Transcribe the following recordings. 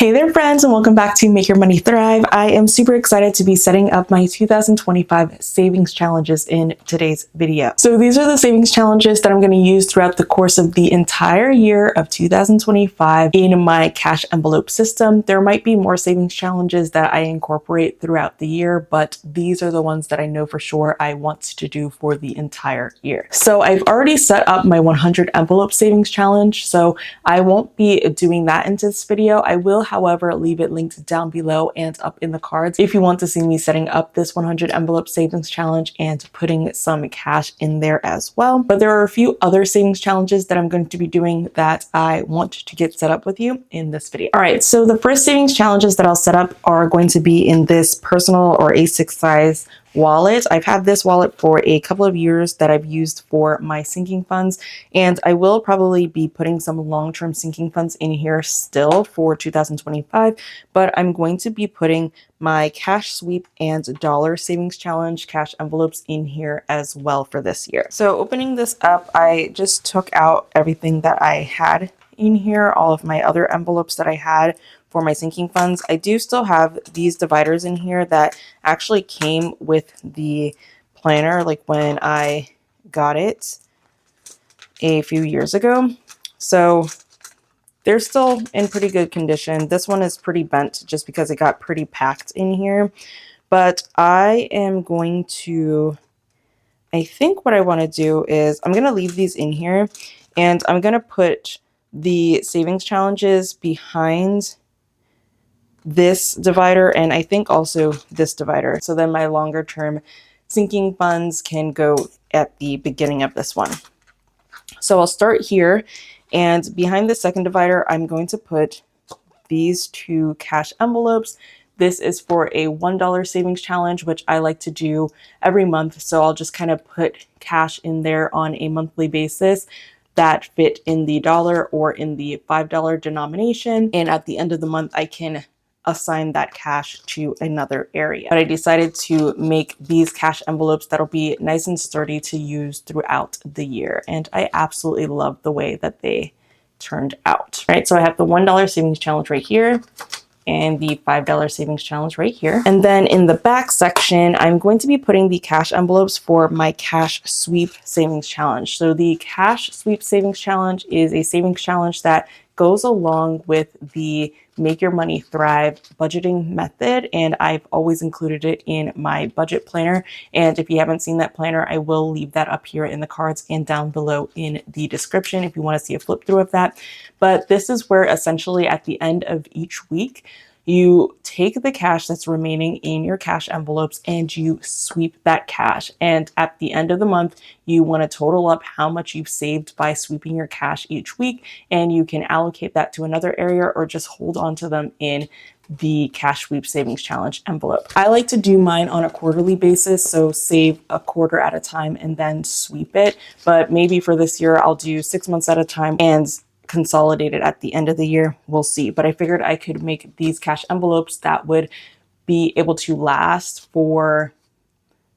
Hey there friends, and welcome back to Make Your Money Thrive. I am super excited to be setting up my 2025 savings challenges in today's video. So these are the savings challenges that I'm going to use throughout the course of the entire year of 2025 in my cash envelope system. There might be more savings challenges that I incorporate throughout the year, but these are the ones that I know for sure I want to do for the entire year. So I've already set up my 100 envelope savings challenge, so I won't be doing that in this video. I will, however, leave it linked down below and up in the cards if you want to see me setting up this 100 envelope savings challenge and putting some cash in there as well. But there are a few other savings challenges that I'm going to be doing that I want to get set up with you in this video. All right, so the first savings challenges that I'll set up are going to be in this personal or A6 size wallet. I've had this wallet for a couple of years that I've used for my sinking funds, and I will probably be putting some long-term sinking funds in here still for 2025, but I'm going to be putting my cash sweep and dollar savings challenge cash envelopes in here as well for this year. So opening this up, I just took out everything that I had in here, all of my other envelopes that I had for my sinking funds. I do still have these dividers in here that actually came with the planner, like when I got it a few years ago. So they're still in pretty good condition. This one is pretty bent just because it got pretty packed in here. But I am going to, I think what I want to do is I'm going to leave these in here, and I'm going to put the savings challenges behind this divider, and I think also this divider. So then my longer term sinking funds can go at the beginning of this one. So I'll start here, and behind the second divider, I'm going to put these two cash envelopes. This is for a $1 savings challenge, which I like to do every month. So I'll just kind of put cash in there on a monthly basis that fit in the dollar or in the $5 denomination. And at the end of the month, I can assign that cash to another area. But I decided to make these cash envelopes that'll be nice and sturdy to use throughout the year. And I absolutely love the way that they turned out. Right, so I have the $1 savings challenge right here and the $5 savings challenge right here. And then in the back section, I'm going to be putting the cash envelopes for my cash sweep savings challenge. So the cash sweep savings challenge is a savings challenge that goes along with the Make Your Money Thrive budgeting method, and I've always included it in my budget planner. And if you haven't seen that planner, I will leave that up here in the cards and down below in the description if you want to see a flip through of that. But this is where essentially at the end of each week, you take the cash that's remaining in your cash envelopes and you sweep that cash. And at the end of the month, you want to total up how much you've saved by sweeping your cash each week. And you can allocate that to another area or just hold on to them in the cash sweep savings challenge envelope. I like to do mine on a quarterly basis, so save a quarter at a time and then sweep it. But maybe for this year, I'll do 6 months at a time and consolidated at the end of the year. We'll see. But I figured I could make these cash envelopes that would be able to last for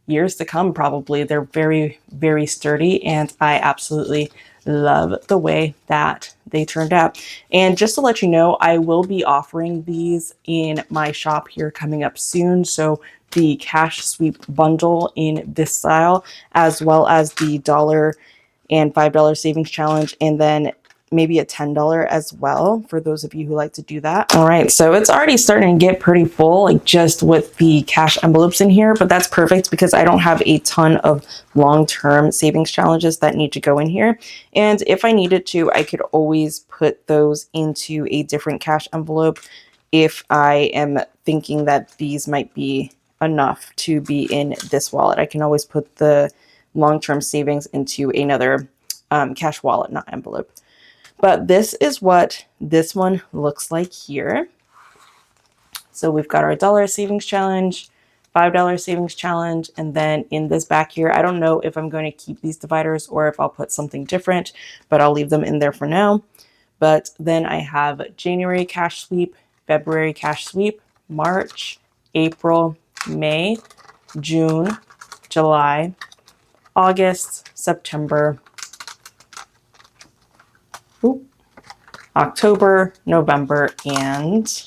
years to come, probably. They're very, very sturdy, and I absolutely love the way that they turned out. And just to let you know, I will be offering these in my shop here coming up soon. So the cash sweep bundle in this style, as well as the $1 and $5 savings challenge, and then maybe a $10 as well for those of you who like to do that. All right, so it's already starting to get pretty full, like just with the cash envelopes in here, but that's perfect because I don't have a ton of long-term savings challenges that need to go in here. And if I needed to, I could always put those into a different cash envelope if I am thinking that these might be enough to be in this wallet. I can always put the long-term savings into another cash wallet, not envelope. But this is what this one looks like here. So we've got our $1 savings challenge, $5 savings challenge, and then in this back here, I don't know if I'm going to keep these dividers or if I'll put something different, but I'll leave them in there for now. But then I have January cash sweep, February cash sweep, March, April, May, June, July, August, September, October, November, and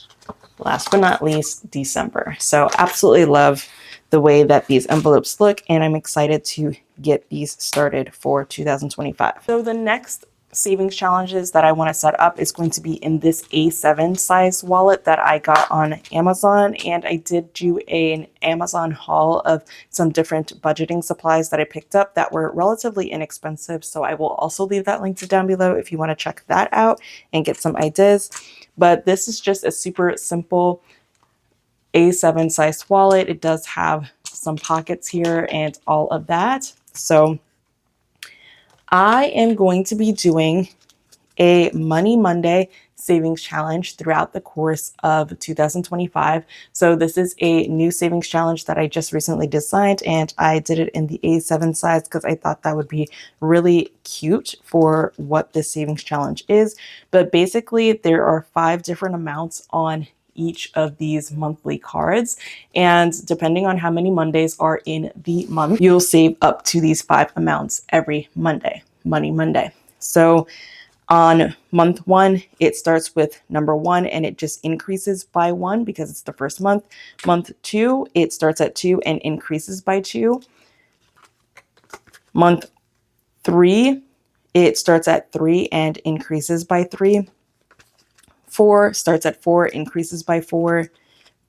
last but not least, December. So absolutely love the way that these envelopes look, and I'm excited to get these started for 2025. So the next savings challenges that I want to set up is going to be in this A7 size wallet that I got on Amazon. And I did do an Amazon haul of some different budgeting supplies that I picked up that were relatively inexpensive. So I will also leave that linked down below if you want to check that out and get some ideas. But this is just a super simple A7 size wallet. It does have some pockets here and all of that. So I am going to be doing a Money Monday savings challenge throughout the course of 2025. So this is a new savings challenge that I just recently designed, and I did it in the A7 size because I thought that would be really cute for what this savings challenge is. But basically there are 5 different amounts on each of these monthly cards, and depending on how many Mondays are in the month, you'll save up to these 5 amounts every Monday, Money Monday. So on month 1, it starts with number 1 and it just increases by 1 because it's the first month. Month 2, it starts at 2 and increases by 2. Month 3, it starts at 3 and increases by 3. 4 starts at 4, increases by 4.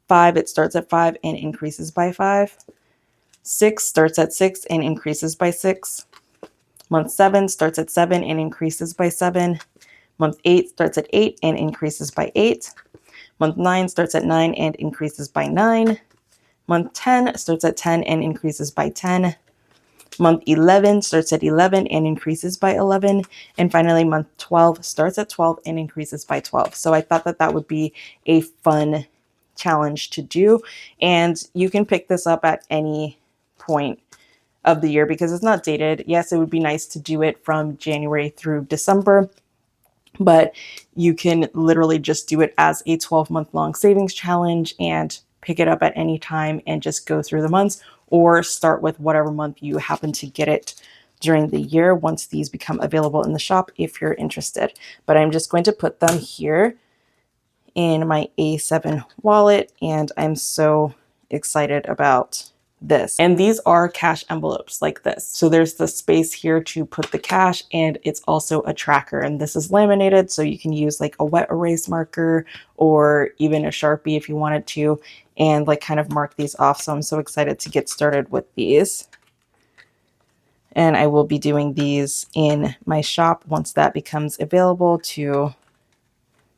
5, it starts at 5 and increases by 5. 6 starts at 6 and increases by 6. Month 7 starts at 7 and increases by 7. Month 8 starts at 8 and increases by 8. Month 9 starts at 9 and increases by 9. Month 10 starts at 10 and increases by 10. Month 11 starts at 11 and increases by 11. And finally, month 12 starts at 12 and increases by 12. So I thought that that would be a fun challenge to do. And you can pick this up at any point of the year because it's not dated. Yes, it would be nice to do it from January through December, but you can literally just do it as a 12-month long savings challenge and pick it up at any time and just go through the months, or start with whatever month you happen to get it during the year once these become available in the shop if you're interested. But I'm just going to put them here in my A7 wallet, and I'm so excited about this. And these are cash envelopes like this. So there's the space here to put the cash, and it's also a tracker, and this is laminated, so you can use like a wet erase marker or even a Sharpie if you wanted to, and like kind of mark these off. So I'm so excited to get started with these. And I will be doing these in my shop once that becomes available to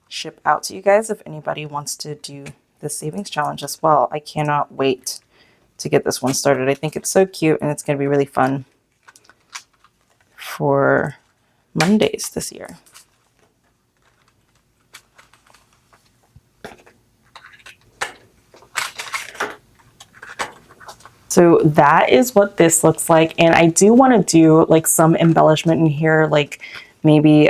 ship out to you guys if anybody wants to do the savings challenge as well. I cannot wait to get this one started. I think it's so cute, and it's going to be really fun for Mondays this year. So that is what this looks like. And I do want to do like some embellishment in here, like maybe,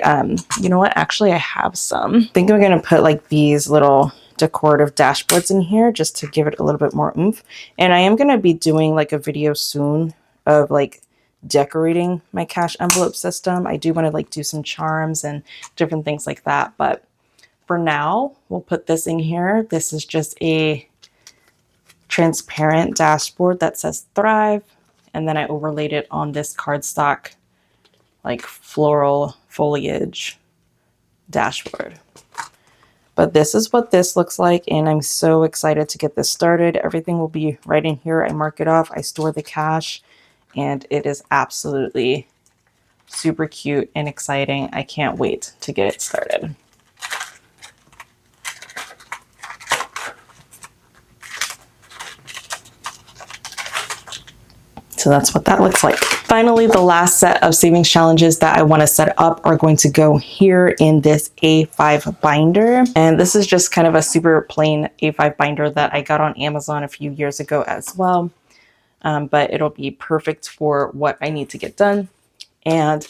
you know what, actually I have some. I think I'm going to put like these little decorative dashboards in here just to give it a little bit more oomph. And I am going to be doing like a video soon of like decorating my cash envelope system. I do want to like do some charms and different things like that. But for now, we'll put this in here. This is just a transparent dashboard that says Thrive, and then I overlaid it on this cardstock like floral foliage dashboard. But this is what this looks like, and I'm so excited to get this started. Everything will be right in here. I mark it off, I store the cash, and it is absolutely super cute and exciting. I can't wait to get it started. So that's what that looks like. Finally, the last set of savings challenges that I want to set up are going to go here in this A5 binder. And this is just kind of a super plain A5 binder that I got on Amazon a few years ago as well. But it'll be perfect for what I need to get done. And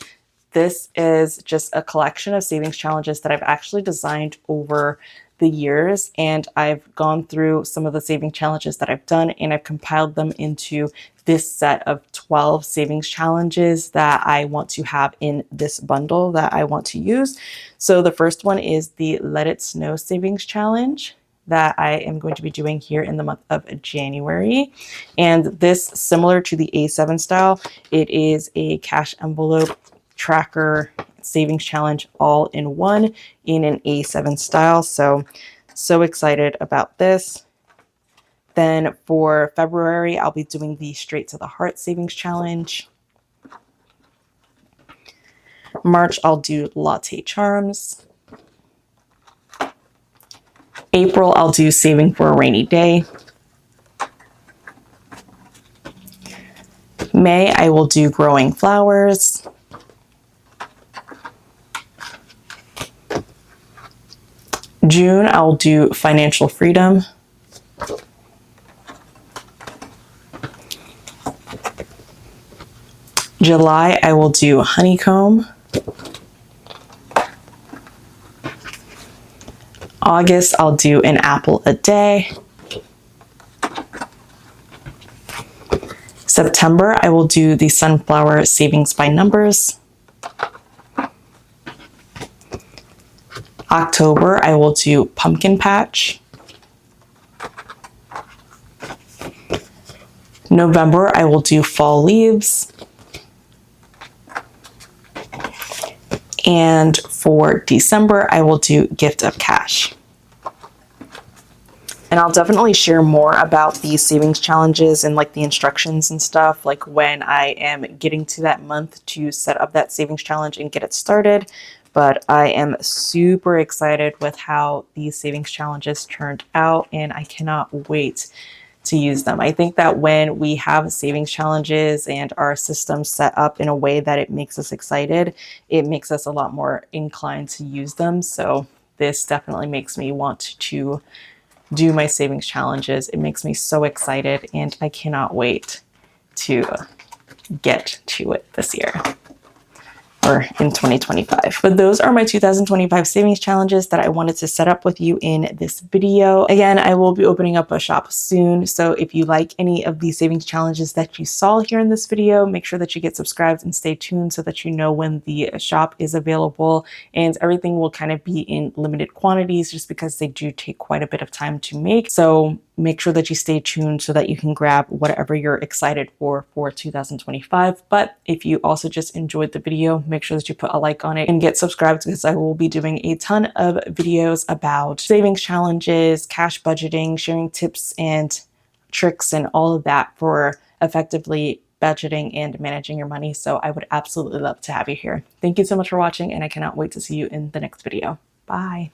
this is just a collection of savings challenges that I've actually designed over the years, and I've gone through some of the saving challenges that I've done, and I've compiled them into this set of 12 savings challenges that I want to have in this bundle that I want to use. So the first one is the Let It Snow Savings Challenge that I am going to be doing here in the month of January. And this, similar to the A7 style, it is a cash envelope tracker savings challenge all in one in an A7 style. So excited about this. Then for February, I'll be doing the Straight to the Heart Savings Challenge. March, I'll do Latte Charms. April, I'll do Saving for a Rainy Day. May, I will do Growing Flowers. June, I'll do Financial Freedom. July, I will do Honeycomb. August, I'll do An Apple a Day. September, I will do the Sunflower Savings by Numbers. October, I will do Pumpkin Patch. November, I will do Fall Leaves. And for December, I will do Gift of Cash. And I'll definitely share more about these savings challenges and like the instructions and stuff, like when I am getting to that month to set up that savings challenge and get it started. But I am super excited with how these savings challenges turned out, and I cannot wait to use them. I think that when we have savings challenges and our system set up in a way that it makes us excited, it makes us a lot more inclined to use them. So this definitely makes me want to do my savings challenges. It makes me so excited, and I cannot wait to get to it this year, or in 2025. But those are my 2025 savings challenges that I wanted to set up with you in this video. Again, I will be opening up a shop soon. So if you like any of these savings challenges that you saw here in this video, make sure that you get subscribed and stay tuned so that you know when the shop is available. And everything will kind of be in limited quantities just because they do take quite a bit of time to make. So make sure that you stay tuned so that you can grab whatever you're excited for 2025. But if you also just enjoyed the video, make sure that you put a like on it and get subscribed, because I will be doing a ton of videos about savings challenges, cash budgeting, sharing tips and tricks and all of that for effectively budgeting and managing your money. So I would absolutely love to have you here. Thank you so much for watching, and I cannot wait to see you in the next video. Bye.